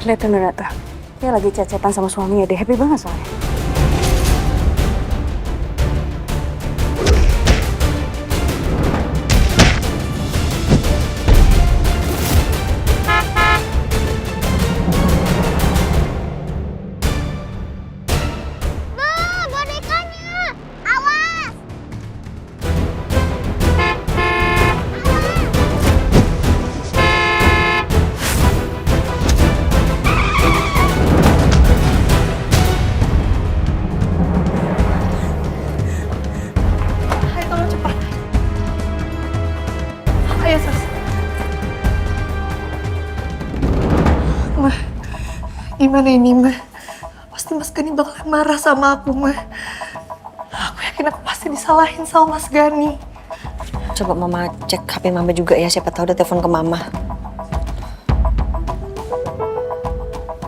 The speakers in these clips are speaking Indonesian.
Lihat tuh Nurata. Dia lagi chat-chatan sama suaminya deh. Happy banget soalnya. Bonekanya! Awas! Ayo tolong cepat. Ayo Sas. Ma, gimana ini Ma? Pasti Mas Gani bakalan marah sama aku Ma. Aku yakin aku pasti disalahin sama Mas Gani. Coba Mama cek HP Mama juga ya, siapa tahu ada telepon ke Mama.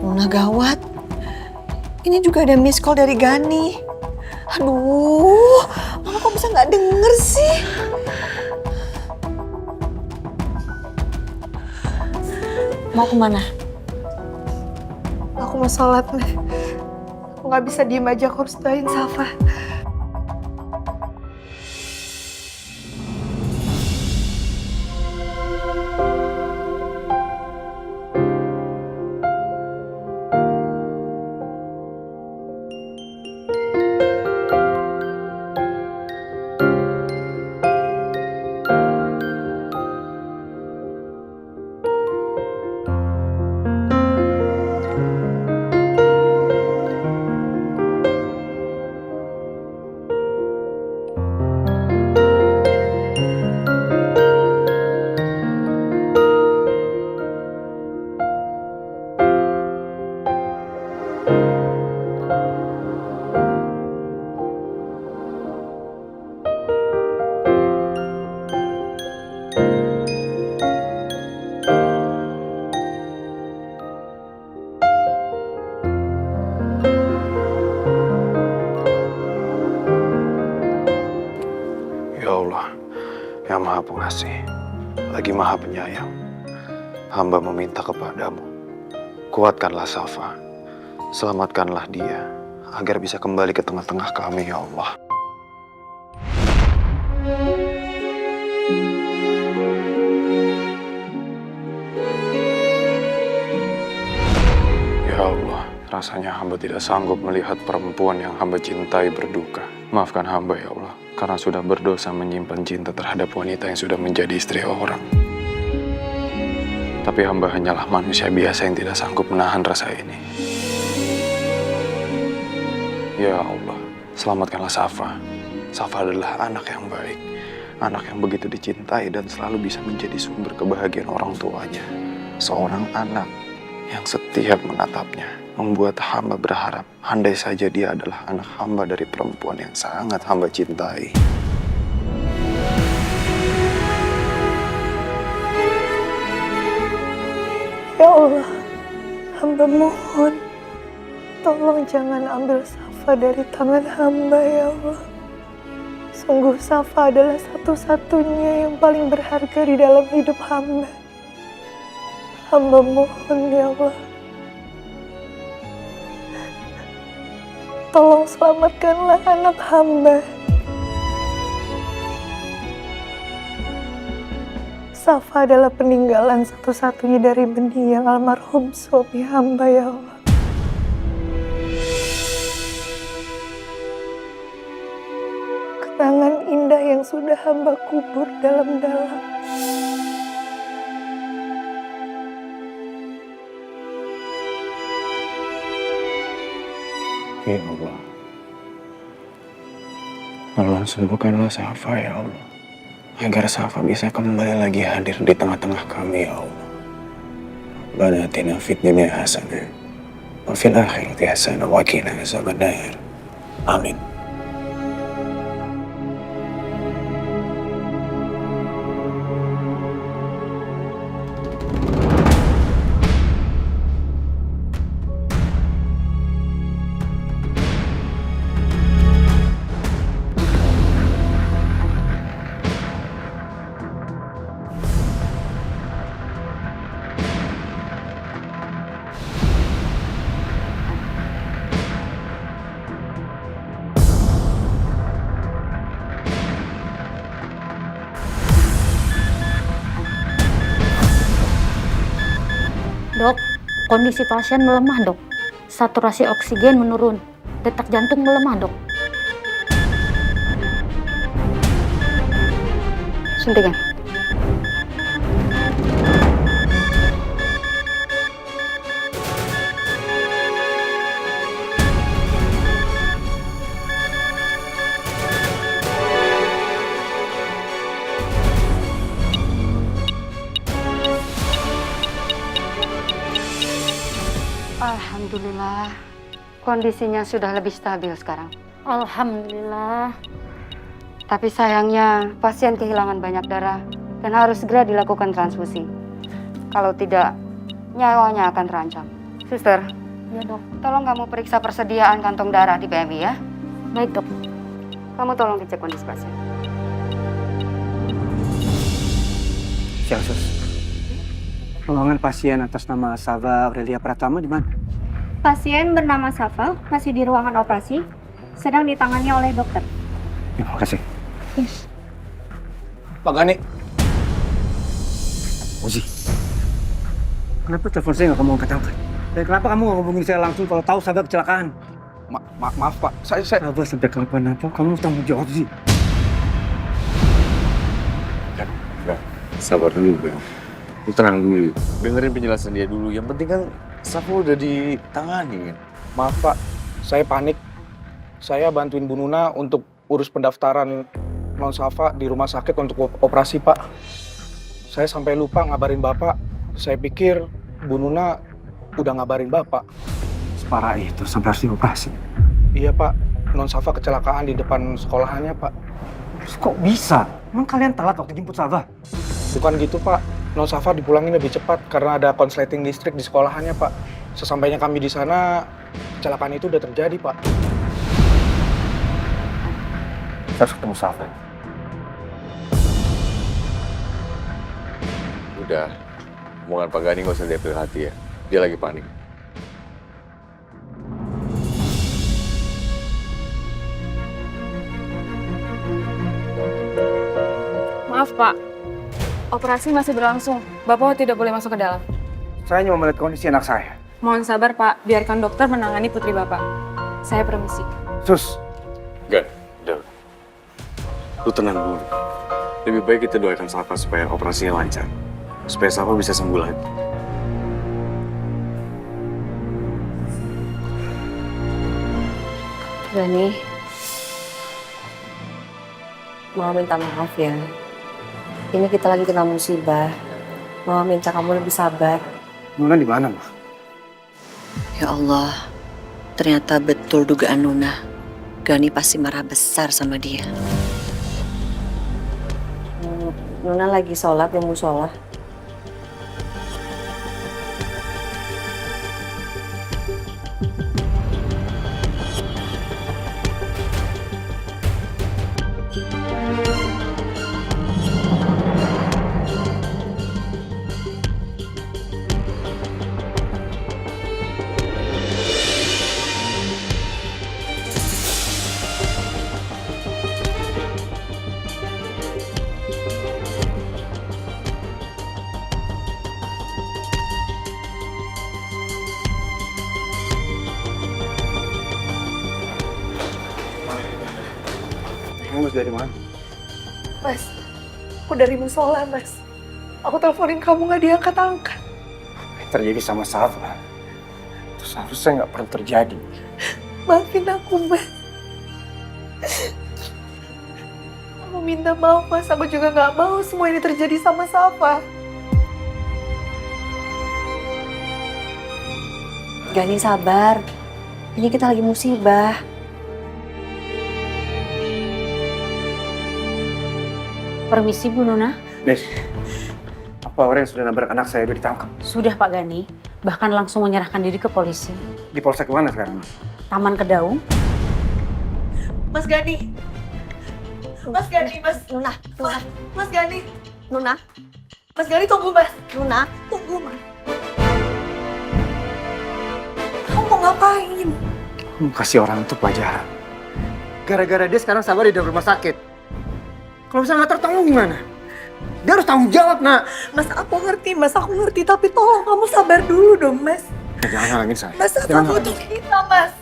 Nah gawat. Ini juga ada miss call dari Gani. Aduh, Mama kok bisa nggak denger sih? Mau kemana? Aku mau sholat Ma. Aku nggak bisa diem aja, aku harus doain Safa. Ya Allah, yang Maha Pengasih, lagi Maha Penyayang, hamba meminta kepadamu, kuatkanlah Safa, selamatkanlah dia, agar bisa kembali ke tengah-tengah kami, ya Allah. Ya Allah, rasanya hamba tidak sanggup melihat perempuan yang hamba cintai berduka. Maafkan hamba ya Allah, karena sudah berdosa menyimpan cinta terhadap wanita yang sudah menjadi istri orang. Tapi hamba hanyalah manusia biasa yang tidak sanggup menahan rasa ini. Ya Allah, selamatkanlah Safa. Safa adalah anak yang baik, anak yang begitu dicintai dan selalu bisa menjadi sumber kebahagiaan orang tuanya. Seorang anak yang setiap menatapnya membuat hamba berharap andai saja dia adalah anak hamba dari perempuan yang sangat hamba cintai. Ya Allah, hamba mohon, tolong jangan ambil Safa dari tangan hamba ya Allah. Sungguh Safa adalah satu-satunya yang paling berharga di dalam hidup hamba. Hamba mohon ya Allah, tolong selamatkanlah anak hamba. Safa adalah peninggalan satu-satunya dari benih yang almarhum suami hamba ya Allah. Kenangan indah yang sudah hamba kubur dalam-dalam. Ya Allah, Allah sembuhkanlah Safa ya Allah, agar Safa bisa kembali lagi hadir di tengah-tengah kami ya Allah. Rabbana atina fid dunya hasanah wa fil akhirati hasanah wa qina azabannar. Amin. Dok, kondisi pasien melemah, Dok. Saturasi oksigen menurun. Detak jantung melemah, Dok. Suntikan. Alhamdulillah, kondisinya sudah lebih stabil sekarang. Alhamdulillah. Tapi sayangnya pasien kehilangan banyak darah dan harus segera dilakukan transfusi. Kalau tidak, nyawanya akan terancam. Suster, Ya, Dok. tolong kamu periksa persediaan kantong darah di PMI ya. Baik, Dok. Kamu tolong dicek kondisi pasien. Siang, Sus. Ruangan pasien atas nama Sava Aurelia Pratama di mana? Pasien bernama Safa masih di ruangan operasi, sedang ditangani oleh dokter. Terima kasih. Pak Gani. Ozi. Kenapa telepon saya nggak kamu angkat-angkat? Dan kenapa kamu nggak hubungin saya langsung kalau tahu Sava kecelakaan? Maaf Pak, saya... Sava sampai kenapa-napa, kamu tanggung jawab sih. Enggak, sabar dulu, Bang. Lu tenang dulu. Dengerin penjelasan dia dulu. Yang penting kan Safa udah ditangani. Maaf Pak, saya panik. Saya bantuin Bu Nuna untuk urus pendaftaran Non Safa di rumah sakit untuk operasi Pak. Saya sampai lupa ngabarin Bapak. Saya pikir Bu Nuna udah ngabarin Bapak. Separah itu sampai harus dioperasi. Iya Pak, Non Safa kecelakaan di depan sekolahannya Pak. Terus kok bisa? Emang kalian telat waktu jemput Sava? Bukan gitu Pak, Non Safa dipulangin lebih cepat karena ada konsleting listrik di sekolahannya Pak. Sesampainya kami di sana, kecelakaan itu udah terjadi Pak. Kita harus ketemu Sava. Udah, omongan Pak Gani nggak usah diambil hati ya. Dia lagi panik. Maaf, Pak. Operasi masih berlangsung. Bapak tidak boleh masuk ke dalam. Saya hanya mau melihat kondisi anak saya. Mohon sabar, Pak. Biarkan dokter menangani putri Bapak. Saya permisi. Sus, Gan, udah. Lu tenang dulu. Lebih baik kita doakan Safa supaya operasinya lancar. Supaya Safa bisa sembuh lagi. Gani, Mama minta maaf ya. Ini kita lagi kena musibah. Mama minta kamu lebih sabar. Nuna di mana, Ma? Ya Allah, ternyata betul dugaan Nuna. Gani pasti marah besar sama dia. Nuna lagi sholat di musola. Kamu dari mana? Mas, aku dari musola, Mas. Aku teleponin kamu nggak diangkat-angkat. Yang terjadi sama Sava. Itu seharusnya nggak perlu terjadi. Maafin aku, Mas. Aku minta maaf, Mas. Aku juga nggak mau semua ini terjadi sama Safa. Gani sabar. Ini kita lagi musibah. Permisi, Bu Nuna. Des, apa orang yang sudah nabrak anak saya udah ditangkap? Sudah, Pak Gani. Bahkan langsung menyerahkan diri ke polisi. Di polsek mana sekarang? Taman Kedaung. Mas Gani. Mas Gani, Mas. Nuna, Nuna, Mas Gani. Nuna, Mas Gani, tunggu, Mas. Nuna. Tunggu, Mas. Kamu mau ngapain? Kamu kasih orang itu pelajaran. Gara-gara dia sekarang sabar di dalam rumah sakit. Kalau misalnya nggak tertolong gimana? Dia harus tanggung jawab, nak. Mas, aku ngerti, tapi tolong kamu sabar dulu dong, Mas. Jangan halangin saya. Mas, Jangan aku butuh kita, Mas.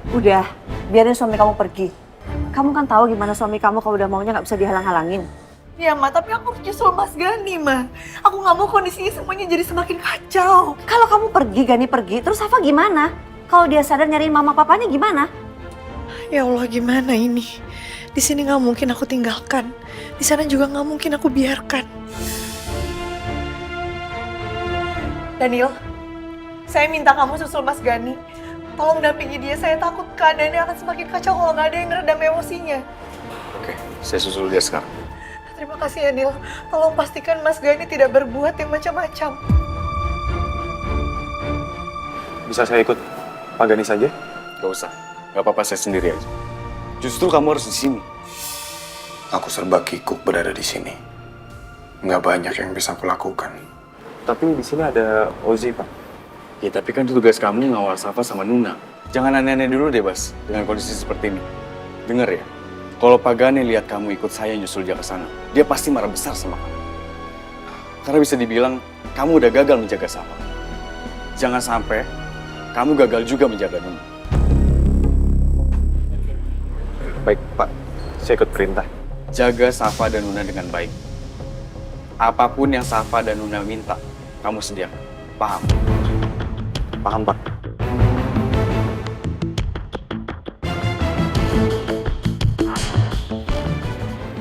Udah, biarin suami kamu pergi. Kamu kan tahu gimana suami kamu kalau udah maunya nggak bisa dihalang-halangin. Ya, Ma, tapi aku harus nyusul Mas Gani, Ma. Aku nggak mau kondisinya semuanya jadi semakin kacau. Kalau kamu pergi, Gani pergi, terus Safa gimana? Kalau dia sadar nyariin mama papanya gimana? Ya Allah, gimana ini? Di sini nggak mungkin aku tinggalkan. Di sana juga nggak mungkin aku biarkan. Daniel, saya minta kamu susul Mas Gani. Tolong dampingi dia, saya takut keadaannya akan semakin kacau kalau nggak ada yang meredam emosinya. Oke, saya susul dia sekarang. Terima kasih ya, Nil. Tolong pastikan Mas Gani tidak berbuat yang macam-macam. Bisa saya ikut Pak Gani saja? Gak usah, gak apa-apa, saya sendiri aja. Justru kamu harus di sini. Aku serba kikuk berada di sini. Nggak banyak yang bisa aku lakukan. Tapi di sini ada Ozi, Pak. Ya tapi kan itu tugas kamu ngawal Safa sama Nuna. Jangan aneh-aneh dulu deh, Bas, dengan kondisi seperti ini. Dengar ya, kalau Pak Gani lihat kamu ikut saya nyusul dia ke sana, dia pasti marah besar sama kamu. Karena bisa dibilang kamu udah gagal menjaga Safa. Jangan sampai kamu gagal juga menjaga Nuna. Baik, Pak. Saya ikut perintah. Jaga Safa dan Nuna dengan baik. Apapun yang Safa dan Nuna minta, kamu sediakan. Paham? Paham, Pak.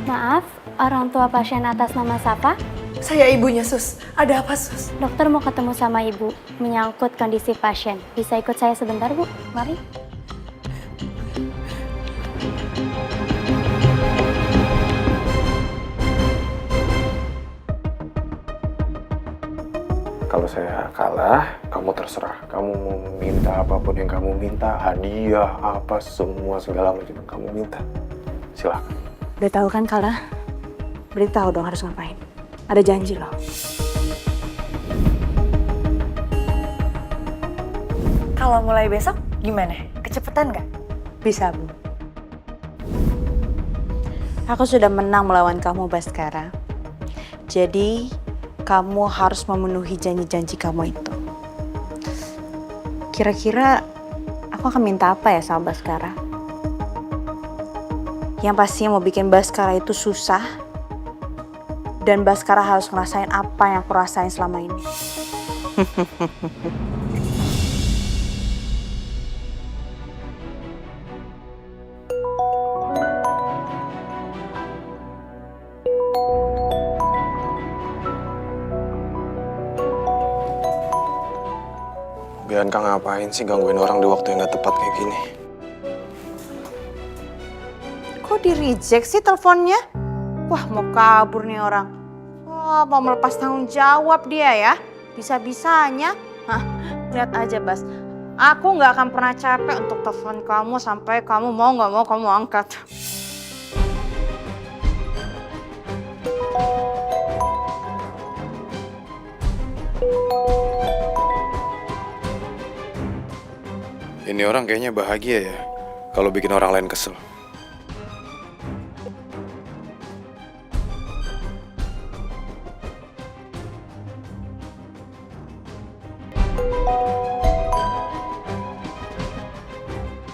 Maaf, orang tua pasien atas nama Safa. Saya ibunya, Sus. Ada apa, Sus? Dokter mau ketemu sama ibu, menyangkut kondisi pasien. Bisa ikut saya sebentar, Bu? Mari. Kalau saya kalah, kamu terserah. Kamu mau minta apapun yang kamu minta, hadiah, apa, semua segala macam yang kamu minta. Silahkan. Udah tahu kan kalah? Beritahu dong harus ngapain. Ada janji loh. Kalau mulai besok, gimana? Kecepetan nggak? Bisa, Bu. Aku sudah menang melawan kamu, Baskara. Jadi, kamu harus memenuhi janji-janji kamu itu. Kira-kira aku akan minta apa ya sama Baskara? Yang pastinya mau bikin Baskara itu susah. Dan Baskara harus ngerasain apa yang aku rasain selama ini. Bianca ngapain sih gangguin orang di waktu yang gak tepat kayak gini? Kok di-reject sih teleponnya? Wah, mau kabur nih orang. Wah, mau melepas tanggung jawab dia ya. Bisa-bisanya. Hah, lihat aja, Bas. Aku nggak akan pernah capek untuk telepon kamu sampai kamu mau nggak mau kamu angkat. Ini orang kayaknya bahagia ya, kalau bikin orang lain kesel.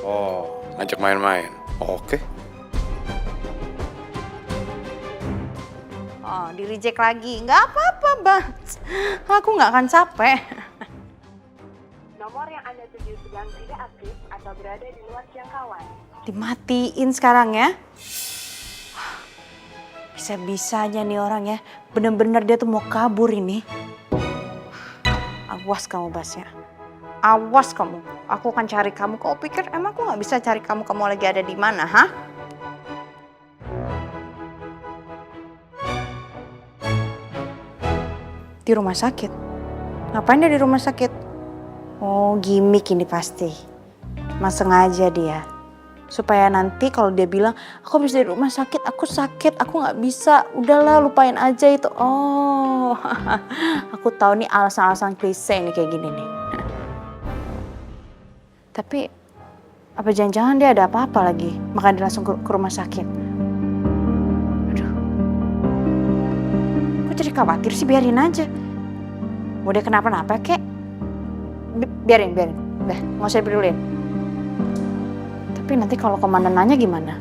Oh, ngajak main-main. Oke. Oh, di-reject lagi. Nggak apa-apa, Bas. Aku nggak akan capek. Nomor yang Anda tuju sedang tidak aktif atau berada di luar jangkauan. Dimatiin sekarang ya. Bisa-bisanya nih orang ya. Bener-bener dia tuh mau kabur ini. Awas kamu, Bas ya. Awas kamu. Aku akan cari kamu. Kau pikir emang aku nggak bisa cari kamu? Kamu lagi ada di mana, ha? Di rumah sakit. Ngapain dia di rumah sakit? Oh, gimmick ini pasti. Mas sengaja dia. Supaya nanti kalau dia bilang, aku habis dari rumah sakit, aku sakit, aku nggak bisa. Udahlah, lupain aja itu. Oh, aku tahu nih alasan-alasan klise nih kayak gini nih. Tapi, apa jangan-jangan dia ada apa-apa lagi? Makanya dia langsung ke rumah sakit. Aduh. khawatir sih biarin aja. Mau dia kenapa-napa kek? Biarin. Udah, nggak usah pedulin. Tapi nanti kalau komandan nanya gimana?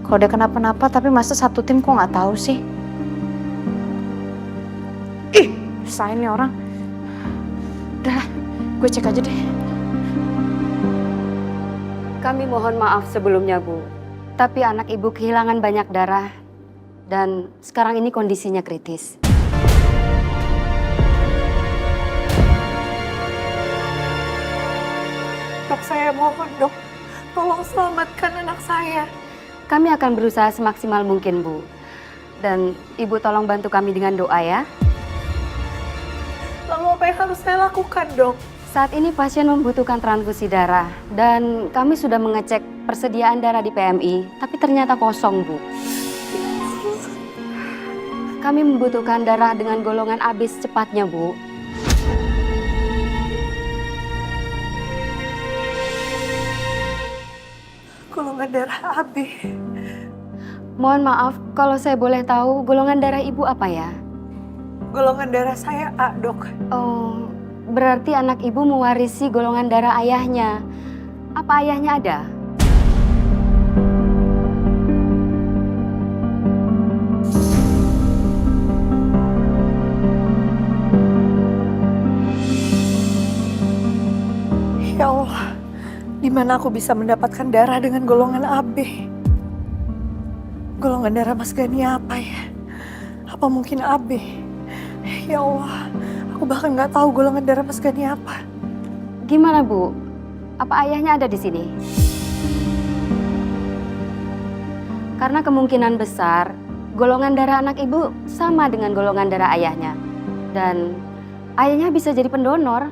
Kalau dia kenapa-napa tapi masa satu tim kok nggak tahu sih? Ih, sain nih orang. Udah, gue cek aja deh. Kami mohon maaf sebelumnya, Bu. Tapi anak ibu kehilangan banyak darah dan sekarang ini kondisinya kritis. Dok, saya mohon dok, tolong selamatkan anak saya. Kami akan berusaha semaksimal mungkin, Bu. Dan Ibu tolong bantu kami dengan doa ya. Lalu apa yang harus saya lakukan dok? Saat ini pasien membutuhkan transfusi darah dan kami sudah mengecek persediaan darah di PMI, tapi ternyata kosong, Bu. Kami membutuhkan darah dengan golongan AB secepatnya, Bu. Golongan darah AB. Mohon maaf, kalau saya boleh tahu golongan darah Ibu apa ya? Golongan darah saya A dok. Oh, berarti anak Ibu mewarisi golongan darah ayahnya. Apa ayahnya ada? Ya Allah, di mana aku bisa mendapatkan darah dengan golongan AB? Golongan darah Mas Gani apa ya? Apa mungkin AB? Ya Allah, aku bahkan nggak tahu golongan darah Mas Gani apa. Gimana, Bu? Apa ayahnya ada di sini? Karena kemungkinan besar golongan darah anak Ibu sama dengan golongan darah ayahnya. Dan ayahnya bisa jadi pendonor.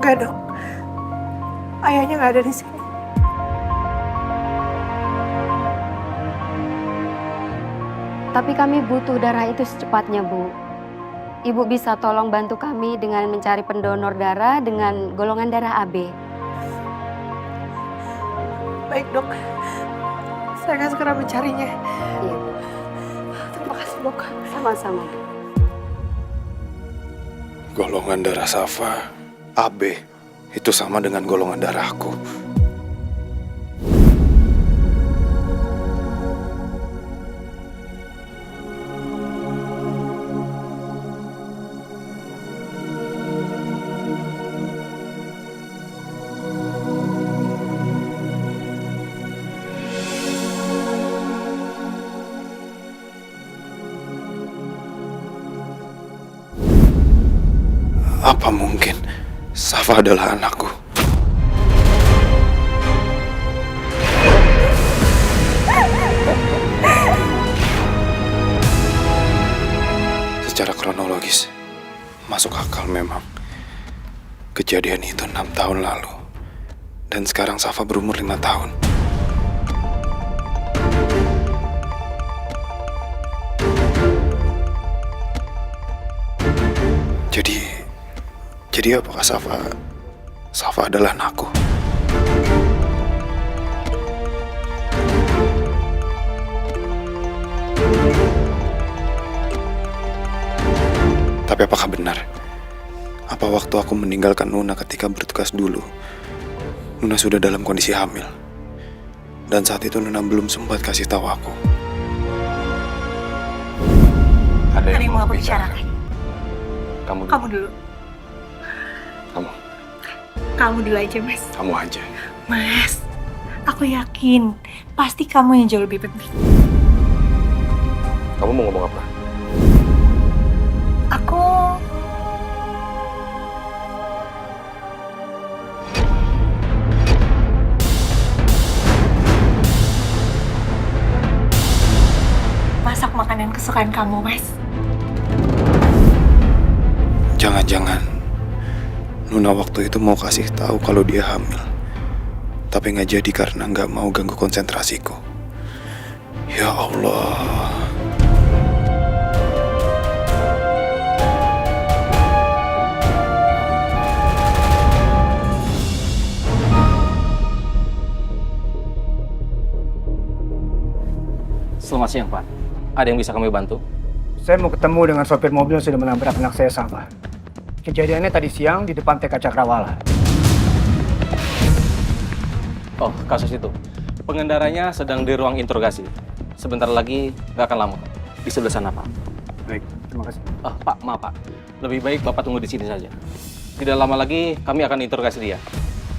Enggak dok, ayahnya nggak ada di sini. Tapi kami butuh darah itu secepatnya, Bu. Ibu bisa tolong bantu kami dengan mencari pendonor darah dengan golongan darah AB. Baik dok, saya akan segera mencarinya. Iya, Terima kasih dok. sama-sama. Golongan darah Safa, AB, itu sama dengan golongan darahku. Apa mungkin Safa adalah anakku? Secara kronologis, masuk akal memang. Kejadian itu 6 tahun lalu. Dan sekarang Safa berumur 5 tahun. Jadi apakah Safa adalah anakku? Tapi apakah benar? Apa waktu aku meninggalkan Nuna ketika bertugas dulu, Nuna sudah dalam kondisi hamil? Dan saat itu Nuna belum sempat kasih tahu aku. Ada yang mau aku bicarakan. Kamu dulu. Kamu dulu aja mas. Kamu aja. Mas, aku yakin pasti kamu yang jauh lebih penting. Kamu mau ngomong apa? Aku masak makanan kesukaan kamu, Mas. Jangan-jangan Nuna waktu itu mau kasih tahu kalau dia hamil, tapi nggak jadi karena nggak mau ganggu konsentrasiku. Ya Allah. selamat siang, Pak. Ada yang bisa kami bantu? Saya mau ketemu dengan sopir mobil yang sudah menabrak anak saya, Safa. Kejadiannya tadi siang di depan TK Cakrawala. Oh, kasus itu. Pengendaranya sedang di ruang interogasi. Sebentar lagi nggak akan lama. Di sebelah sana, Pak. Baik, terima kasih. Oh, Pak, maaf, Pak. Lebih baik Bapak tunggu di sini saja. Tidak lama lagi kami akan interogasi dia.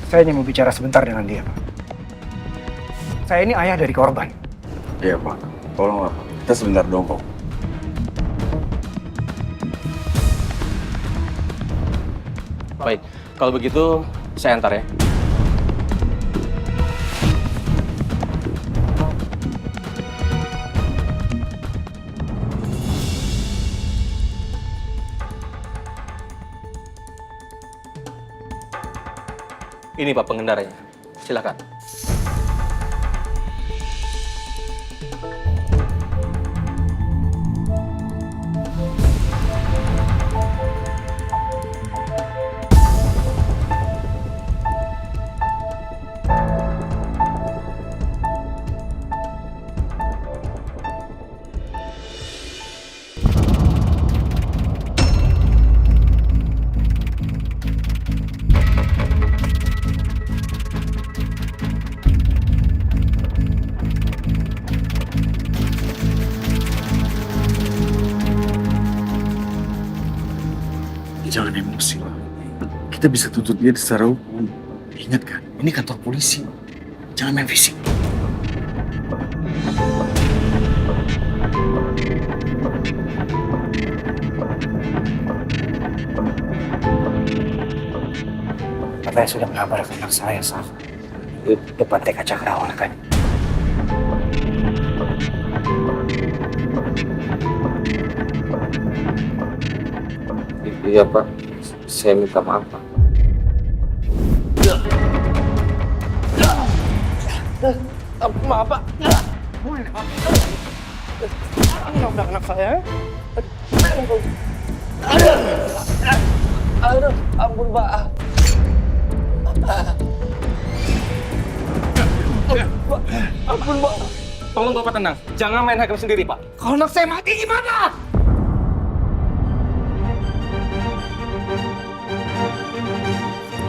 Saya hanya mau bicara sebentar dengan dia, Pak. Saya ini ayah dari korban. Iya, Pak. Tolonglah, Pak. Kita sebentar dong, Pak. Baik, kalau begitu saya antar ya. Ini Pak pengendaranya. Silakan. Jangan emosi lah. Kita bisa tuntut dia secara hukum. Ingat kan, ini kantor polisi. Jangan main fisik. Katanya sudah menabrak anak saya, Safa. Di depan TK Cakrawala kan. Iya Pak, saya minta maaf Pak. Maaf Pak. Menabrak anak saya. Aduh, ampun Pak. Ampun Pak. Tolong Bapak tenang, jangan main hakim sendiri Pak. Kalau anak saya mati gimana?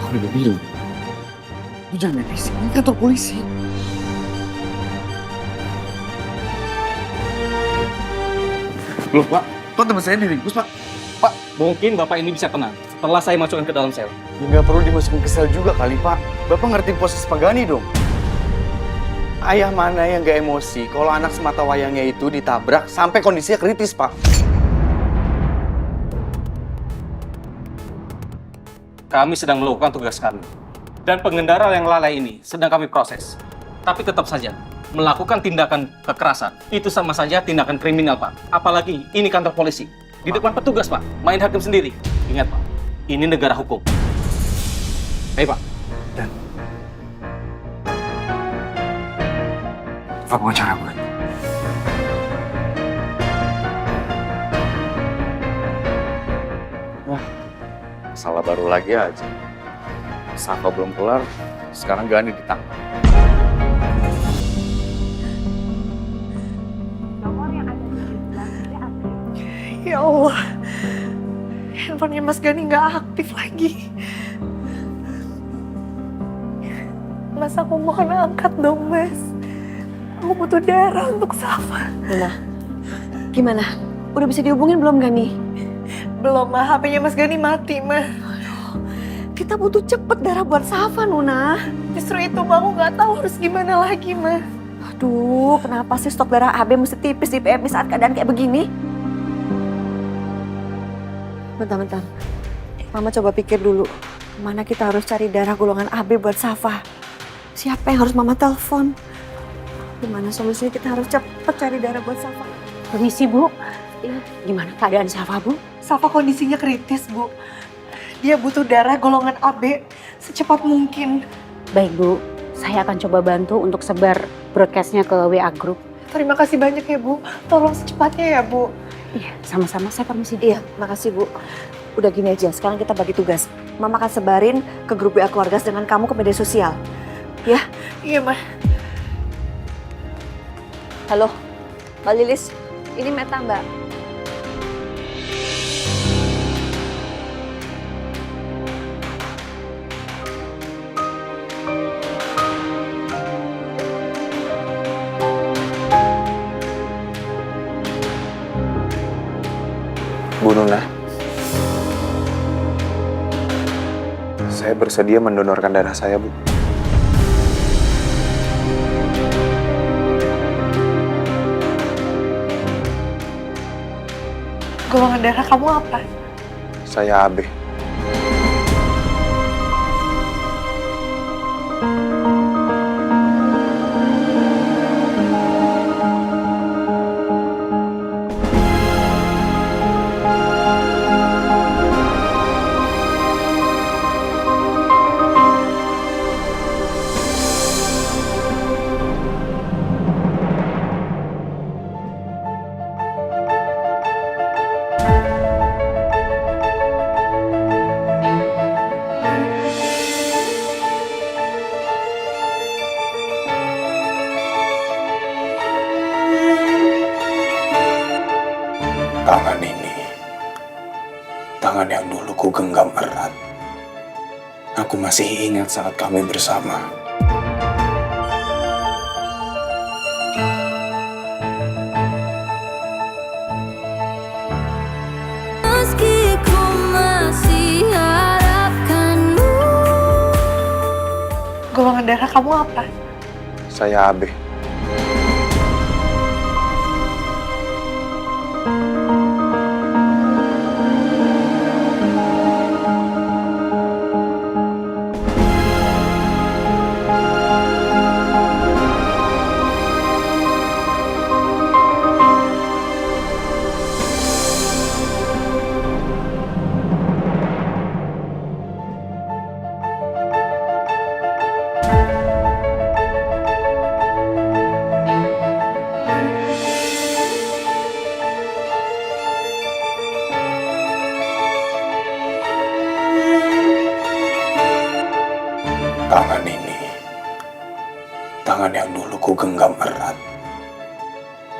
Aku udah bilang. Lu jangan main fisik, ini kantor polisi. Loh Pak, kok teman saya diringkus Pak? Pak, mungkin Bapak ini bisa tenang setelah saya masukkan ke dalam sel. Ya nggak perlu dimasukin ke sel juga kali Pak. Bapak ngerti posisi Pagani dong. Ayah mana yang gak emosi kalau anak semata wayangnya itu ditabrak sampai kondisinya kritis Pak? Kami sedang melakukan tugas kami. Dan pengendara yang lalai ini sedang kami proses. Tapi tetap saja, melakukan tindakan kekerasan, itu sama saja tindakan kriminal, Pak. Apalagi ini kantor polisi. Di depan petugas, Pak. Main hakim sendiri. Ingat, Pak. Ini negara hukum. Baik, Pak. Dan apa cara gue? Salah baru lagi aja. Safa belum kelar, sekarang Gani ditangkap. Ya Allah, handphonenya Mas Gani nggak aktif lagi. Mas, aku mohon angkat dong, Mas. Aku butuh darah untuk Safa. Nuna, gimana? Udah bisa dihubungin belum Gani? Belum, Ma. HP-nya Mas Gani mati, Ma. Kita butuh cepet darah buat Safa, Nuna. Justru itu, Ma. Aku nggak tahu harus gimana lagi, Ma. Aduh, kenapa sih stok darah AB mesti tipis di PMI saat keadaan kayak begini? Bentar. Mama coba pikir dulu. Mana kita harus cari darah golongan AB buat Safa? Siapa yang harus Mama telepon? Gimana solusinya kita harus cepet cari darah buat Safa? Permisi, Bu. Ya, gimana keadaan Safa, Bu? Safa kondisinya kritis, Bu. Dia butuh darah golongan AB secepat mungkin. Baik, Bu. Saya akan coba bantu untuk sebar broadcast-nya ke WA Group. Terima kasih banyak ya, Bu. Tolong secepatnya ya, Bu. Iya, sama-sama. Saya permisi. Iya, makasih Bu. Udah gini aja, sekarang kita bagi tugas. Mama akan sebarin ke grup WA keluarga dengan kamu ke media sosial. Ya? Iya, Ma. Halo, Mbak Lilis, ini Meta, Mbak. Bu Nuna, saya bersedia mendonorkan darah saya, Bu. Golongan darah kamu apa? Saya AB. Tangan ini, tangan yang dulu ku genggam erat. Aku masih ingat saat kami bersama. Meski ku masih harapkanmu. Golongan darah kamu apa? Saya AB. Tangan ini, tangan yang dulu ku genggam erat.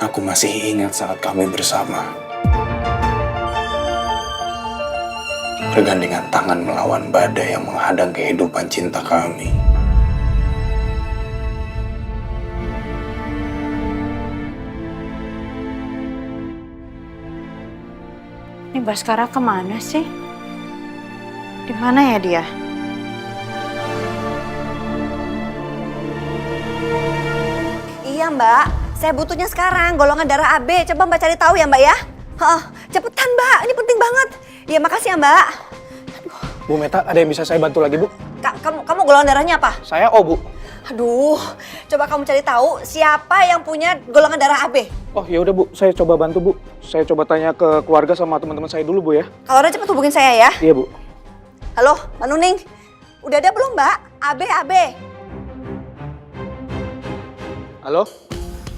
Aku masih ingat saat kami bersama. Bergandengan tangan melawan badai yang menghadang kehidupan cinta kami. Ini Baskara kemana sih? Di mana ya dia? Iya, Mbak. Saya butuhnya sekarang, golongan darah AB. Coba Mbak cari tahu ya, Mbak ya. Cepetan, Mbak. Ini penting banget. Iya, makasih ya, Mbak. Bu Meta, ada yang bisa saya bantu lagi, Bu? Kamu golongan darahnya apa? Saya O, Bu. Aduh, coba kamu cari tahu siapa yang punya golongan darah AB. Oh, ya udah, Bu. Saya coba bantu, Bu. Saya coba tanya ke keluarga sama teman-teman saya dulu, Bu ya. Kalau ada cepet hubungin saya ya. Iya, Bu. Halo, Mbak Nuning. Udah ada belum, Mbak? AB. Halo?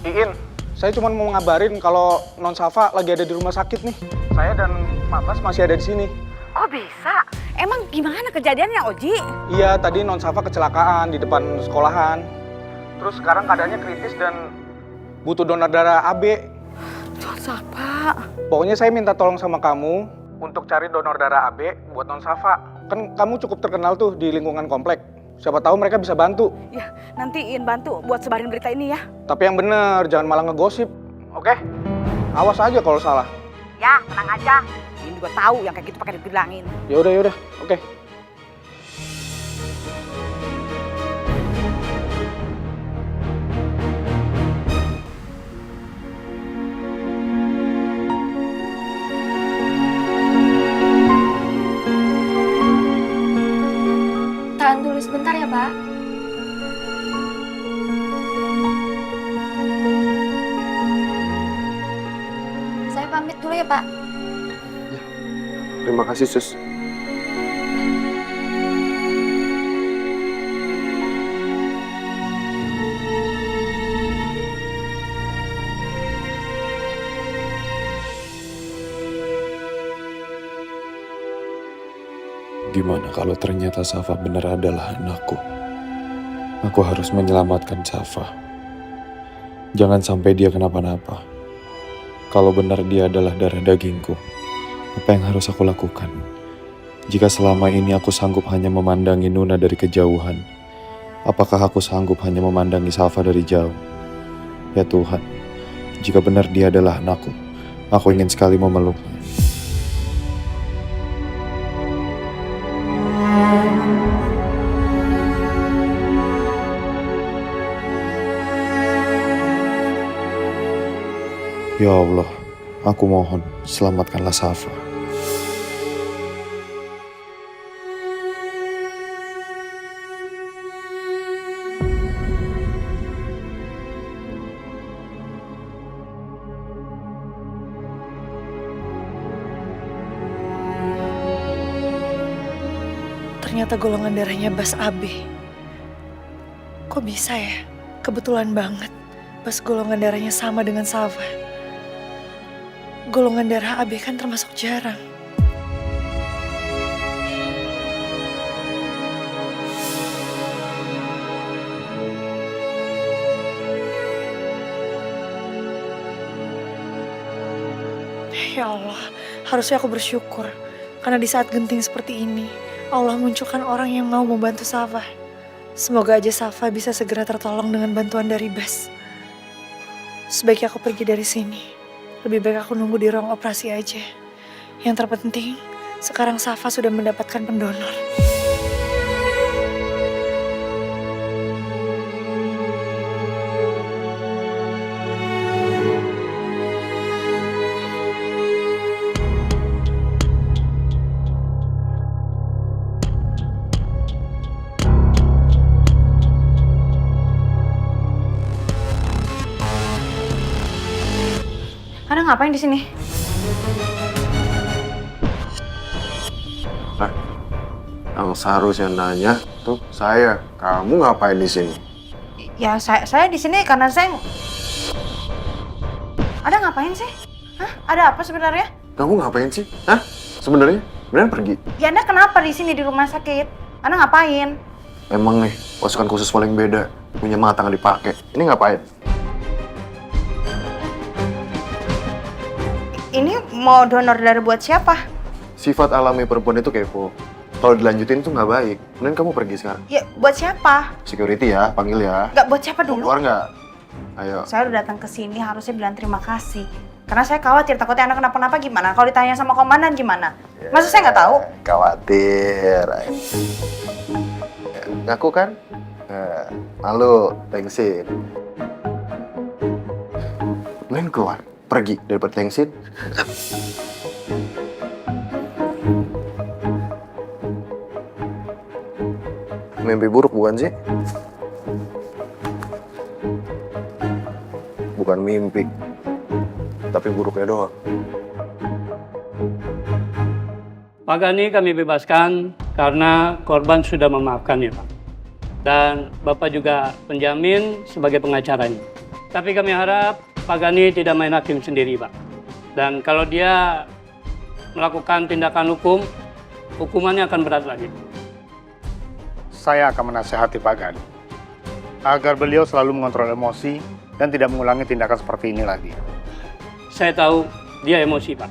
Iin, saya cuma mau ngabarin kalau Non Safa lagi ada di rumah sakit nih. Saya dan Mabas masih ada di sini. Kok bisa? Emang gimana kejadiannya, Oji? Iya, tadi Non Safa kecelakaan di depan sekolahan. Terus sekarang keadaannya kritis dan butuh donor darah AB. Non Safa. Pokoknya saya minta tolong sama kamu untuk cari donor darah AB buat Non Safa. Kan kamu cukup terkenal tuh di lingkungan komplek. Siapa tahu mereka bisa bantu. Ya, nanti Iin bantu buat sebarin berita ini ya. Tapi yang bener, jangan malah ngegosip. Oke? Awas aja kalau salah. Ya, tenang aja. Iin juga tahu yang kayak gitu pakai dibilangin. Yaudah. Oke. Tahan dulu sebentar ya, Pak. Saya pamit dulu ya, Pak. Terima kasih, Sus. Gimana kalau ternyata Safa benar adalah anakku? Aku harus menyelamatkan Safa. Jangan sampai dia kenapa-napa. Kalau benar dia adalah darah dagingku, apa yang harus aku lakukan? Jika selama ini aku sanggup hanya memandangi Nuna dari kejauhan, apakah aku sanggup hanya memandangi Safa dari jauh? Ya Tuhan, jika benar dia adalah anakku, aku ingin sekali memeluknya. Ya Allah, aku mohon, selamatkanlah Safa. Ternyata golongan darahnya Bas AB. Kok bisa ya? Kebetulan banget. Bas golongan darahnya sama dengan Safa. Golongan darah AB kan termasuk jarang. Ya Allah, harusnya aku bersyukur. Karena di saat genting seperti ini, Allah munculkan orang yang mau membantu Safa. Semoga aja Safa bisa segera tertolong dengan bantuan dari Bas. Sebaiknya aku pergi dari sini. Lebih baik aku nunggu di ruang operasi aja. Yang terpenting, sekarang Safa sudah mendapatkan pendonor. Anda ngapain di sini? Yang seharusnya nanya tuh saya, kamu ngapain di sini? Ya saya di sini karena saya. Ada ngapain sih? Hah? Ada apa sebenarnya? Kamu ngapain sih? Hah? Sebenarnya? Beneran pergi? Ya Anda kenapa di sini di rumah sakit? Anda ngapain? Emang nih, pasukan khusus paling beda, punya mata nggak dipakai. Ini ngapain? Ini mau donor darah buat siapa? Sifat alami perempuan itu kepo. Kalau dilanjutin tuh nggak baik. Mending kamu pergi sekarang. Ya buat siapa? Security ya, panggil ya. Nggak buat siapa dulu? Keluar nggak? Ayo. Saya udah datang ke sini harusnya bilang terima kasih. Karena saya khawatir takutnya Anda kenapa-napa gimana? Kalau ditanya sama komandan gimana? Masa saya nggak tahu? Khawatir. Ngaku kan? Malu, thanksin. Mending keluar. Pergi daripada thanksin. Mimpi buruk bukan sih? Bukan mimpi, tapi buruknya doang. Pak Gani kami bebaskan karena korban sudah memaafkan ya Pak. Dan Bapak juga penjamin sebagai pengacaranya. Tapi kami harap Pak Gani tidak main hakim sendiri Pak. Dan kalau dia melakukan tindakan hukum, hukumannya akan berat lagi. Saya akan menasehati Pak Gani agar beliau selalu mengontrol emosi dan tidak mengulangi tindakan seperti ini lagi. Saya tahu dia emosi Pak.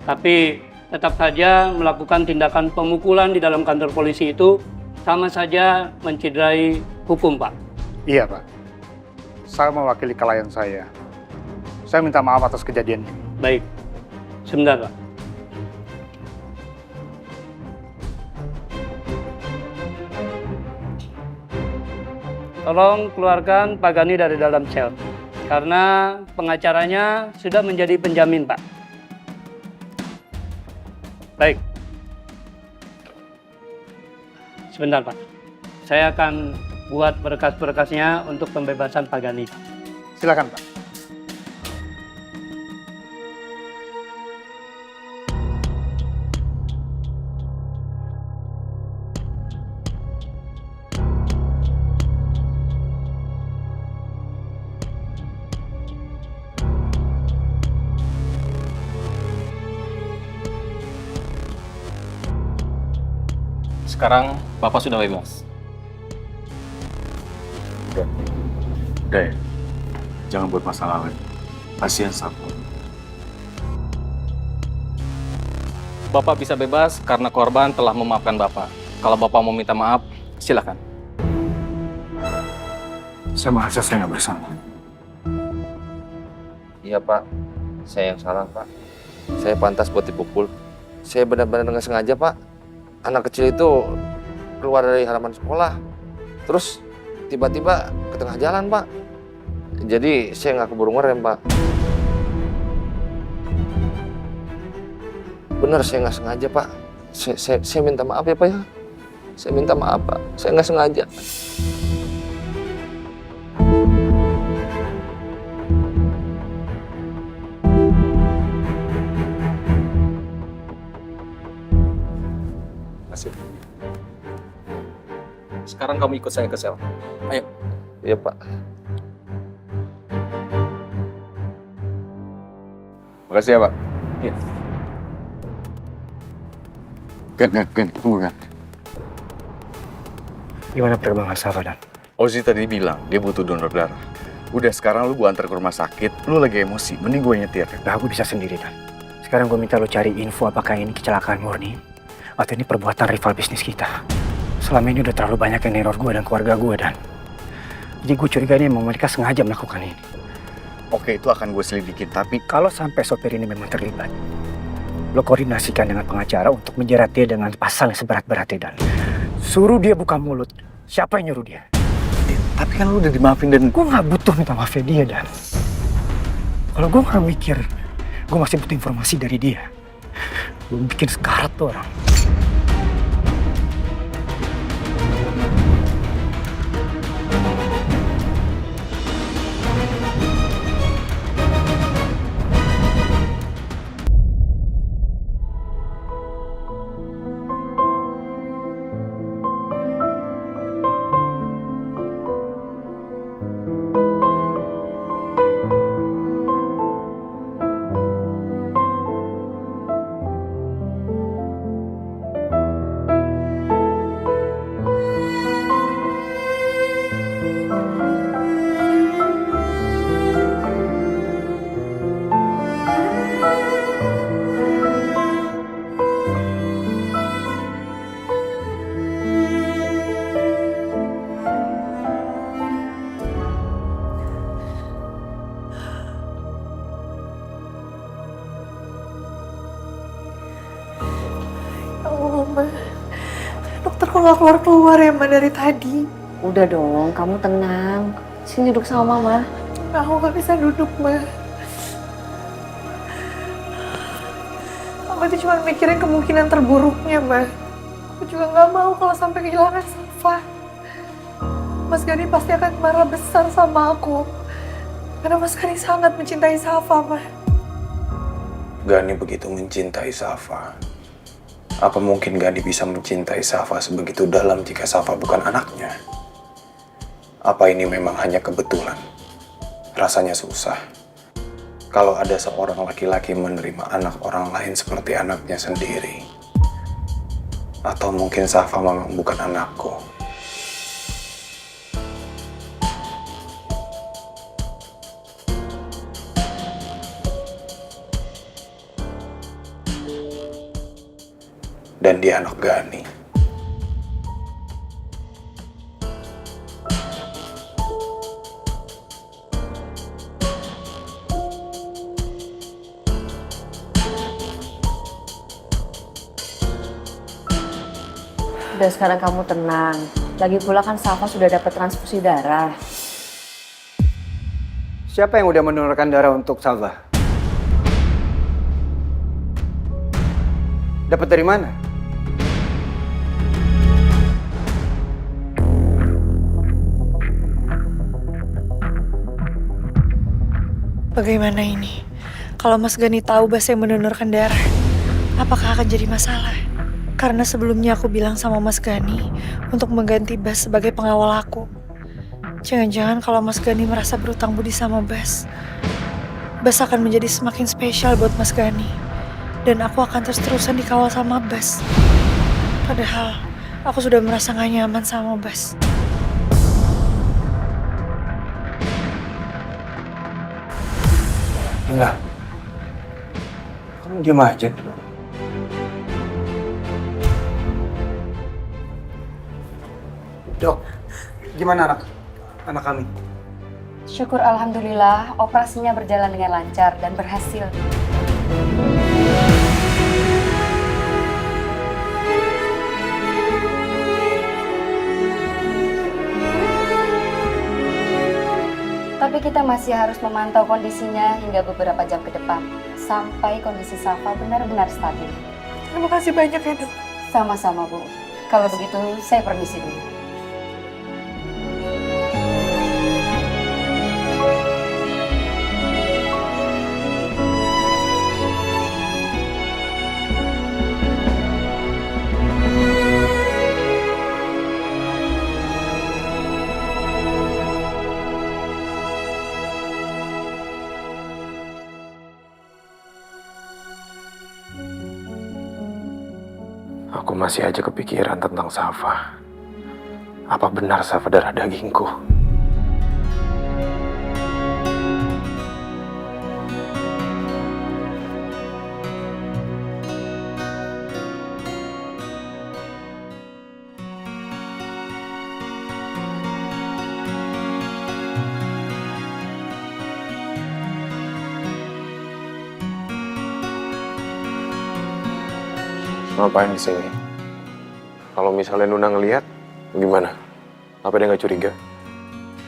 Tapi tetap saja melakukan tindakan pemukulan di dalam kantor polisi itu sama saja mencederai hukum Pak. Iya Pak. Saya mewakili klien saya. Saya minta maaf atas kejadian ini. Baik. Sebentar Pak. Tolong keluarkan Pak Gani dari dalam sel. Karena pengacaranya sudah menjadi penjamin, Pak. Baik. Sebentar, Pak. Saya akan buat berkas-berkasnya untuk pembebasan Pak Gani. Silakan, Pak. Sekarang Bapak sudah bebas. Udah. Udah ya? Jangan buat masalah lagi. Kasihan Safa. Bapak bisa bebas karena korban telah memaafkan Bapak. Kalau Bapak mau minta maaf, silakan. Saya merasa saya nggak bersalah. Iya Pak, saya yang salah Pak. Saya pantas buat dipukul. Saya benar-benar nggak sengaja Pak. Anak kecil itu keluar dari halaman sekolah, terus tiba-tiba ke tengah jalan Pak. Jadi saya nggak keburu ngerem Pak. Benar saya nggak sengaja Pak. Saya minta maaf ya Pak ya. Saya minta maaf Pak. Saya nggak sengaja. Sekarang kamu ikut saya ke sel. Ayo. Iya Pak. Makasih ya, Pak. Iya. Gan, tunggu Gan. Gimana perkembangan Safa, Dan? Ozi tadi bilang dia butuh donor darah. Udah, sekarang lu gua antar ke rumah sakit, lu lagi emosi, mending gue nyetir. Nah, aku bisa sendiri, Dan. Sekarang gue minta lo cari info apakah ini kecelakaan murni atau ini perbuatan rival bisnis kita. Selama ini udah terlalu banyak yang neror gue dan keluarga gue, Dan. Jadi gue curiga ini memang mereka sengaja melakukan ini. Oke, itu akan gue selidikin, tapi kalau sampai sopir ini memang terlibat, lo koordinasikan dengan pengacara untuk menjerat dia dengan pasal yang seberat-beratnya, Dan. Suruh dia buka mulut. Siapa yang nyuruh dia? Tapi kan lu udah dimaafin dan... Gue gak butuh minta maafnya dia, Dan. Kalau gue gak mikir, gue masih butuh informasi dari dia. Gue bikin sekarat tuh orang. Dokter kok gak keluar-keluar ya, Ma, dari tadi? Udah dong, kamu tenang. Sini duduk sama Mama. Aku gak bisa duduk, Ma. Aku tuh cuma mikirin kemungkinan terburuknya, Ma. Aku juga gak mau kalau sampai kehilangan Safa. Mas Gani pasti akan marah besar sama aku. Karena Mas Gani sangat mencintai Safa, Ma. Gani begitu mencintai Safa. Apa mungkin Gani bisa mencintai Safa sebegitu dalam jika Safa bukan anaknya? Apa ini memang hanya kebetulan? Rasanya susah. Kalau ada seorang laki-laki menerima anak orang lain seperti anaknya sendiri. Atau mungkin Safa memang bukan anakku. Dan dia anak Gani. Udah, sekarang kamu tenang. Lagi pula kan Safa sudah dapat transfusi darah. Siapa yang udah mendonorkan darah untuk Safa? Dapat dari mana? Bagaimana ini? Kalau Mas Gani tahu Bas yang mendonorkan darah, apakah akan jadi masalah? Karena sebelumnya aku bilang sama Mas Gani untuk mengganti Bas sebagai pengawal aku. Jangan-jangan kalau Mas Gani merasa berutang budi sama Bas, Bas akan menjadi semakin spesial buat Mas Gani. Dan aku akan terus-terusan dikawal sama Bas. Padahal aku sudah merasa gak nyaman sama Bas. Enggak. Kamu diam aja. Dok, gimana anak kami? Syukur alhamdulillah, operasinya berjalan dengan lancar dan berhasil. Tapi kita masih harus memantau kondisinya hingga beberapa jam ke depan, sampai kondisi Safa benar-benar stabil. Terima kasih banyak ya, Dok. Sama-sama, Bu. Kalau begitu, saya permisi dulu. Aku masih aja kepikiran tentang Safa. Apa benar Safa darah dagingku? Ngapain di sini? Kalau misalnya Nuna ngelihat, gimana? Apa dia nggak curiga?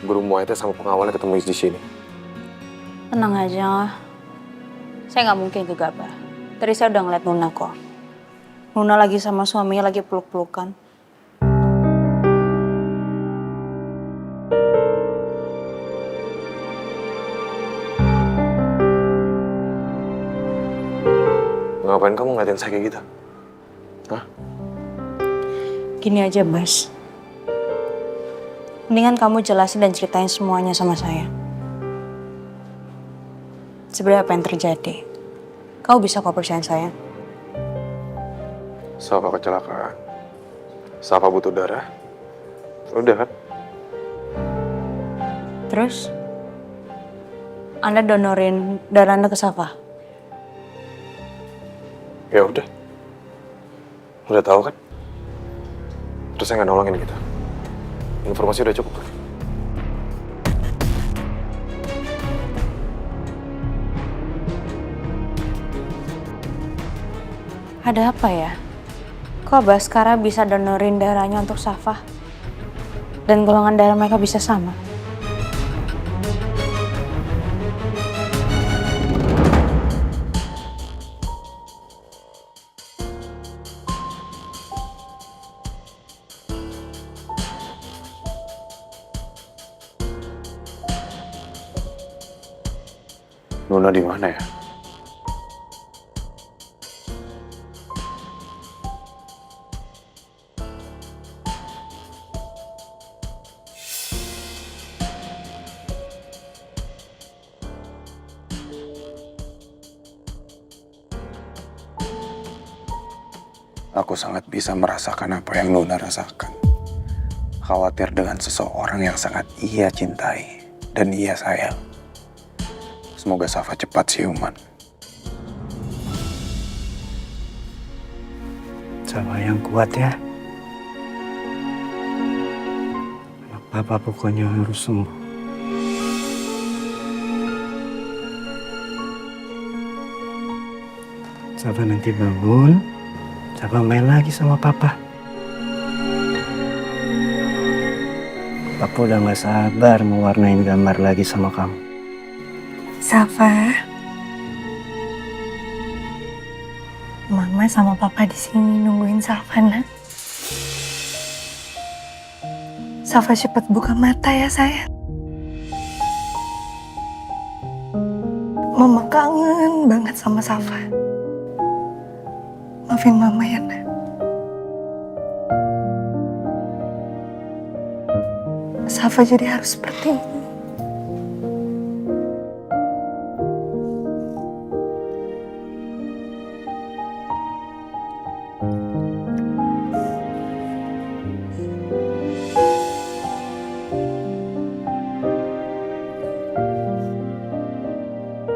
Guru Muay Thai sama pengawalnya ketemu di sini. Tenang aja. Saya nggak mungkin gegabah. Tadi saya udah ngeliat Nuna kok. Nuna lagi sama suaminya lagi peluk-pelukan. Ngapain kamu ngeliatin saya kayak gitu? Hah? Gini aja, Bas. Mendingan kamu jelasin dan ceritain semuanya sama saya. Sebenarnya apa yang terjadi? Kamu bisa kok percaya saya. Safa kecelakaan. Safa butuh darah. Udah kan? Terus? Anda donorin darah Anda ke Safa? Ya udah. Udah tahu kan? Terus saya nggak nolongin gitu. Informasi udah cukup kan? Ada apa ya? Kok Baskara bisa donorin darahnya untuk Safa? Dan golongan darah mereka bisa sama? Nuna di mana ya? Aku sangat bisa merasakan apa yang Nuna rasakan. Khawatir dengan seseorang yang sangat ia cintai dan ia sayang. Semoga Safa cepat siuman. Safa yang kuat ya. Anak Papa pokoknya harus sembuh. Safa nanti bangun, Safa main lagi sama Papa. Papa udah gak sabar mewarnain gambar lagi sama kamu. Safa, Mama sama Papa di sini nungguin Safa, nak. Safa cepat buka mata ya, sayang. Mama kangen banget sama Safa. Maafin Mama ya, nak. Safa jadi harus seperti ini.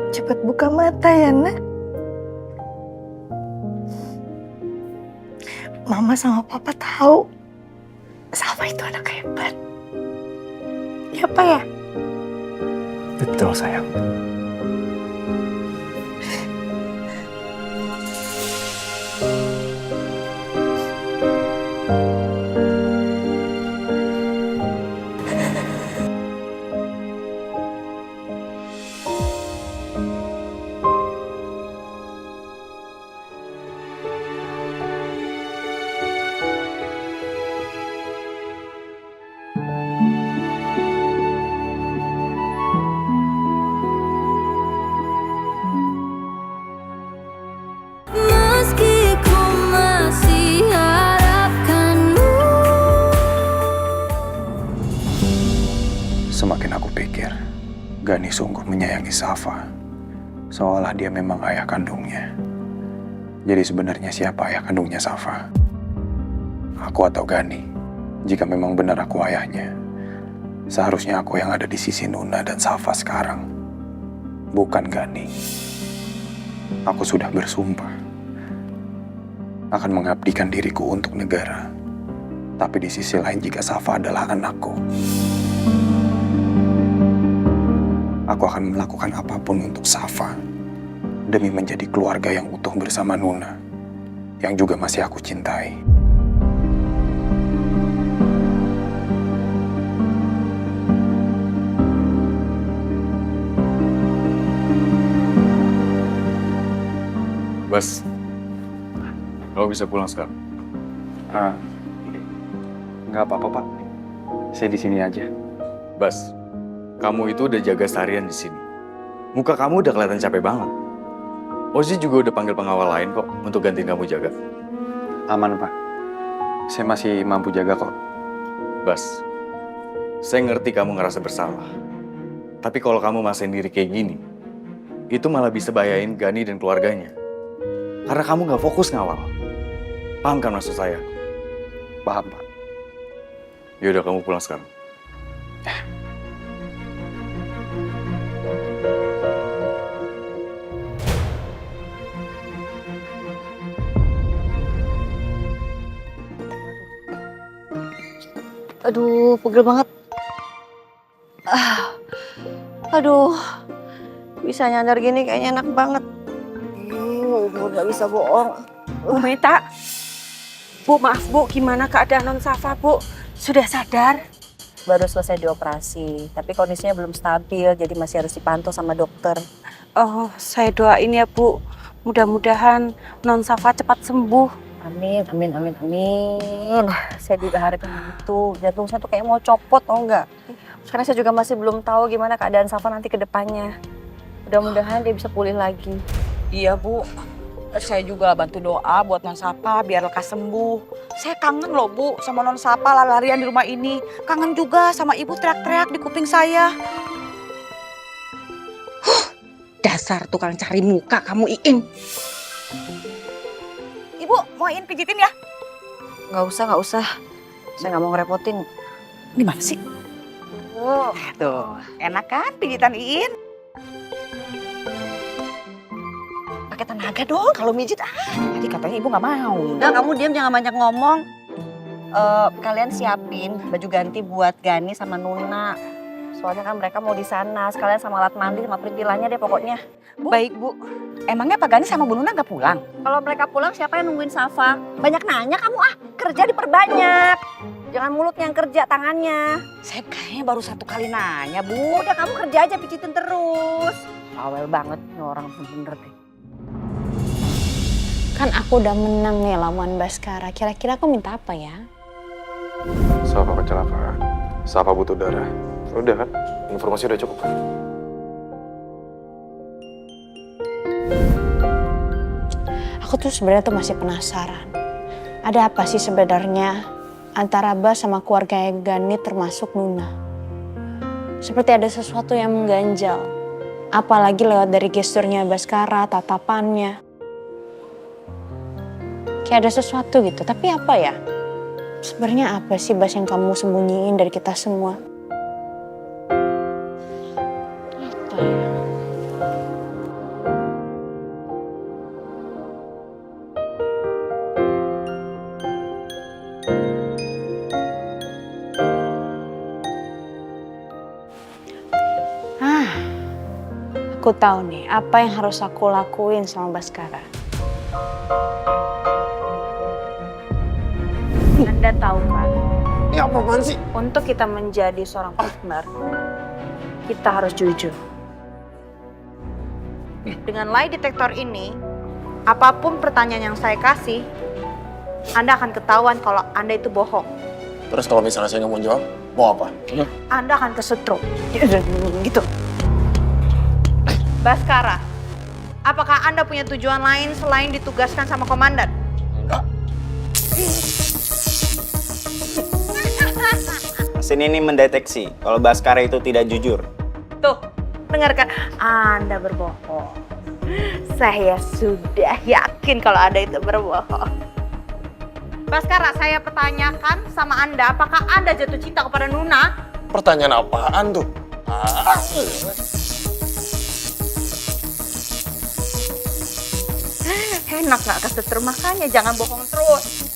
Cepat buka mata ya, nak. Mama sama Papa tahu Safa itu anak hebat. Ya Pak ya? Betul sayang. Meski ku masih harapkanmu. Semakin aku pikir, Gani sungguh menyayangi Safa. Seolah dia memang ayah kandungnya. Jadi sebenarnya siapa ayah kandungnya Safa? Aku atau Gani? Jika memang benar aku ayahnya, seharusnya aku yang ada di sisi Nuna dan Safa sekarang. Bukan Gani. Aku sudah bersumpah akan mengabdikan diriku untuk negara. Tapi di sisi lain jika Safa adalah anakku, aku akan melakukan apapun untuk Safa demi menjadi keluarga yang utuh bersama Nuna, yang juga masih aku cintai. Bas, kamu bisa pulang sekarang. Nggak apa-apa, Pak. Saya di sini aja. Bas, kamu itu udah jaga seharian di sini. Muka kamu udah kelihatan capek banget. Ozi juga udah panggil pengawal lain kok untuk gantiin kamu jaga. Aman, Pak. Saya masih mampu jaga kok. Bas, saya ngerti kamu ngerasa bersalah. Tapi kalau kamu masih sendiri kayak gini, itu malah bisa bahayain Gani dan keluarganya. Karena kamu nggak fokus ngawal. Paham kan maksud saya? Paham, Pak. Yaudah, kamu pulang sekarang. Aduh, pegel banget. Aduh, bisa nyadar gini kayaknya enak banget. Udah gak bisa bohong. Bu Meta. Bu, maaf Bu, gimana keadaan Non Safa, Bu? Sudah sadar? Baru selesai dioperasi, tapi kondisinya belum stabil, jadi masih harus dipantau sama dokter. Oh, saya doain ya Bu. Mudah-mudahan Non Safa cepat sembuh. Amin, amin, amin, amin. Saya juga harapin gitu. Jantung saya tuh kayak mau copot, tau nggak? Karena saya juga masih belum tahu gimana keadaan Safa nanti ke depannya. Mudah-mudahan dia bisa pulih lagi. Iya Bu, saya juga bantu doa buat Non Safa biar lekas sembuh. Saya kangen loh Bu sama Non Safa lari-larian di rumah ini. Kangen juga sama Ibu teriak-teriak di kuping saya. Dasar tukang cari muka kamu, Iin. Ibu, mau Iin pijitin ya? Nggak usah. Saya nggak mau ngerepotin. Gimana sih? Tuh, enak kan pijitan Iin? Pakai tenaga dong kalau mijit. Tadi katanya Ibu nggak mau. Udah, kamu diam, jangan banyak ngomong. Kalian siapin baju ganti buat Gani sama Nuna. Soalnya kan mereka mau di sana. Sekalian sama alat mandi sama perintilannya deh pokoknya. Bu. Baik Bu. Emangnya Pak Gani sama Bu Nuna nggak pulang? Kalau mereka pulang siapa yang nungguin Safa? Banyak nanya kamu kerja diperbanyak. Jangan mulut yang kerja, tangannya. Saya kayaknya baru satu kali nanya Bu. Udah kamu kerja aja pijitin terus. Bawel banget nih orang bener deh. Kan aku udah menang nih lawan Baskara. Kira-kira aku minta apa ya? Safa kecelakaan. Safa butuh darah. Udah kan? Informasi udah cukup kan? Aku tuh sebenarnya tuh masih penasaran. Ada apa sih sebenarnya antara Bas sama keluarga Gani termasuk Nuna? Seperti ada sesuatu yang mengganjal. Apalagi lewat dari gesturnya Baskara, tatapannya. Kayak ada sesuatu gitu, tapi apa ya? Sebenarnya apa sih Bas yang kamu sembunyiin dari kita semua? Apa ya? Aku tahu nih apa yang harus aku lakuin sama Baskara. Anda tahu kan? Ini apaan sih? Untuk kita menjadi seorang partner, kita harus jujur. Dengan lie detector ini, apapun pertanyaan yang saya kasih, Anda akan ketahuan kalau Anda itu bohong. Terus kalau misalnya saya nggak mau jawab, mau apa? Anda akan kesetrum. Gitu. Baskara, apakah Anda punya tujuan lain selain ditugaskan sama komandan? Enggak. Mesin ini mendeteksi kalau Baskara itu tidak jujur. Tuh, dengarkan. Anda berbohong. Saya sudah yakin kalau Anda itu berbohong. Baskara, saya pertanyakan sama Anda, apakah Anda jatuh cinta kepada Nuna? Pertanyaan apaan tuh? Enak gak kesetrum, makanya jangan bohong terus.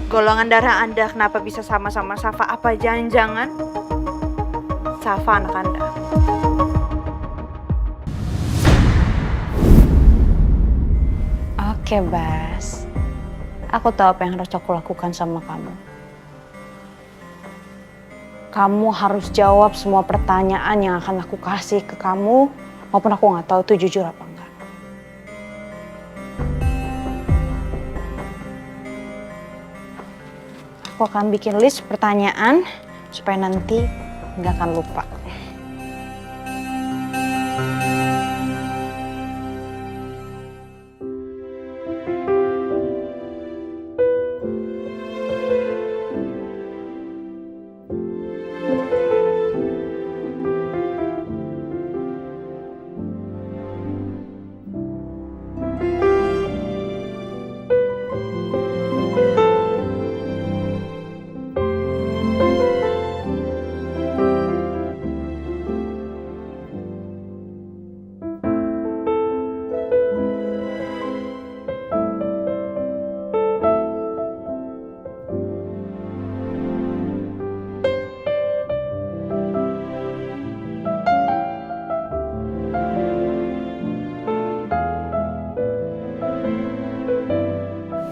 Golongan darah Anda kenapa bisa sama-sama Safa? Apa jangan-jangan Safa anak Anda? Oke, Bas. Aku tahu apa yang harus aku lakukan sama kamu. Kamu harus jawab semua pertanyaan yang akan aku kasih ke kamu, maupun aku nggak tahu itu jujur apa enggak. Aku akan bikin list pertanyaan supaya nanti nggak akan lupa.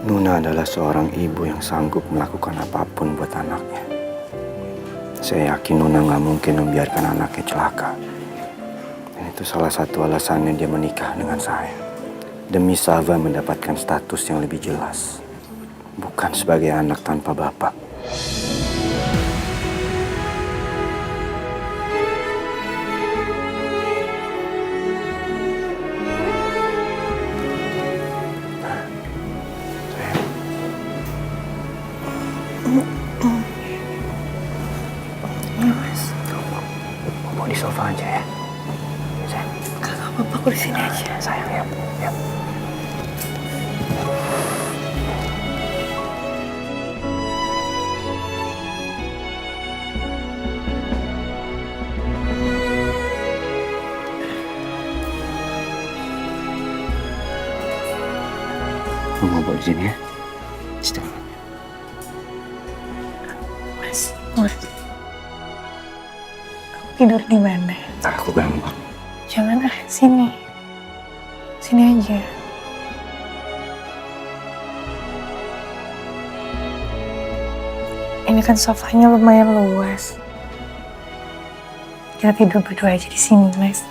Nuna adalah seorang ibu yang sanggup melakukan apapun buat anaknya. Saya yakin Nuna nggak mungkin membiarkan anaknya celaka. Dan itu salah satu alasannya dia menikah dengan saya. Demi Sava mendapatkan status yang lebih jelas. Bukan sebagai anak tanpa bapak. Mau di sofa aja ya. Sayang. Gak apa-apa, aku di sini aja. Sayang, ya. Yap. Mau bawa di sini ya. Istirahat. Mas. Tidur di mana? Aku gampang. Jangan sini. Sini aja. Ini kan sofanya lumayan luas. Kita tidur berdua aja di sini, Mas.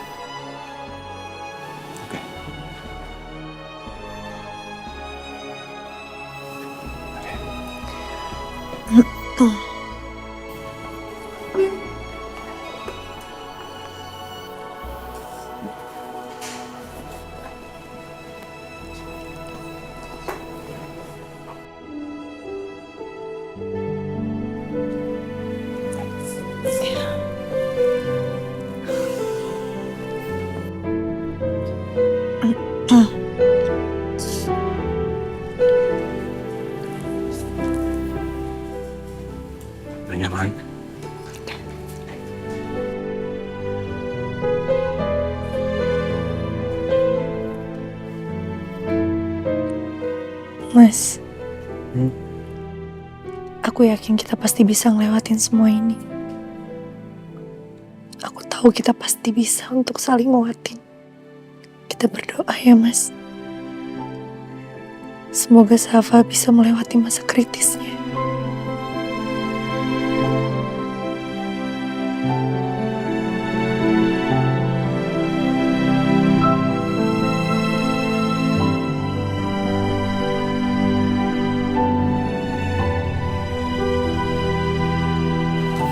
Udah nyaman? Mas, aku yakin kita pasti bisa ngelewatin semua ini. Aku tahu tahu kita pasti bisa untuk saling nguatin. Kita berdoa ya Mas. Semoga Safa bisa melewati masa kritisnya.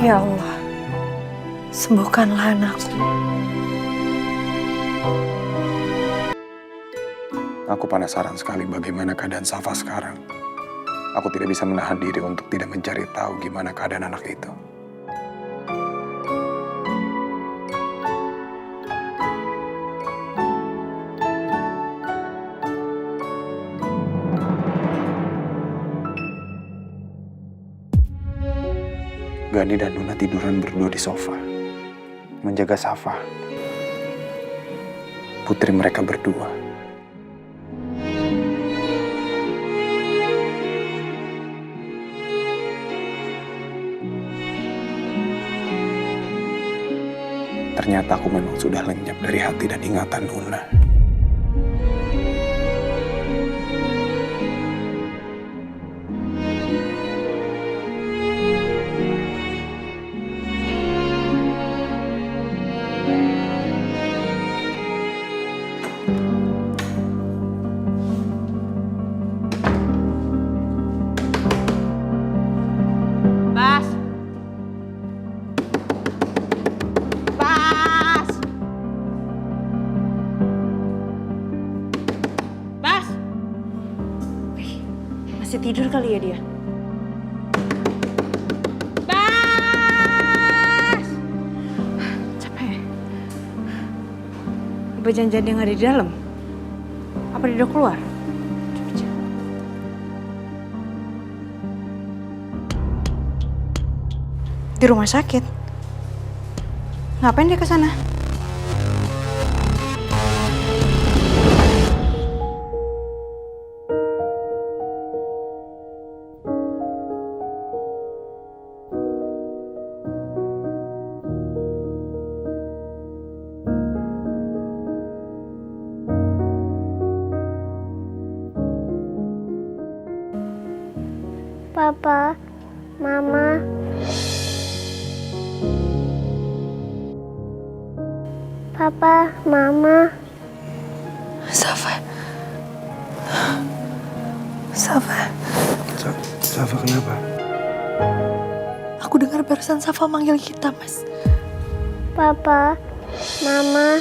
Ya Allah, sembuhkanlah anakku. Aku penasaran sekali bagaimana keadaan Safa sekarang. Aku tidak bisa menahan diri untuk tidak mencari tahu gimana keadaan anak itu. Gani dan Nuna tiduran berdua di sofa, menjaga Safa, putri mereka berdua. Ternyata aku memang sudah lenyap dari hati dan ingatan Nuna. Bas. Bas. Bas. Masih tidur kali ya dia? Bas. Capek. Apa jangan-jangan dia nggak ada di dalam? Apa dia udah keluar? Di rumah sakit. Ngapain dia ke sana? Papa, Mama. Papa, Mama. Safa. Safa. Safa kenapa? Aku dengar barusan Safa manggil kita, Mas. Papa, Mama.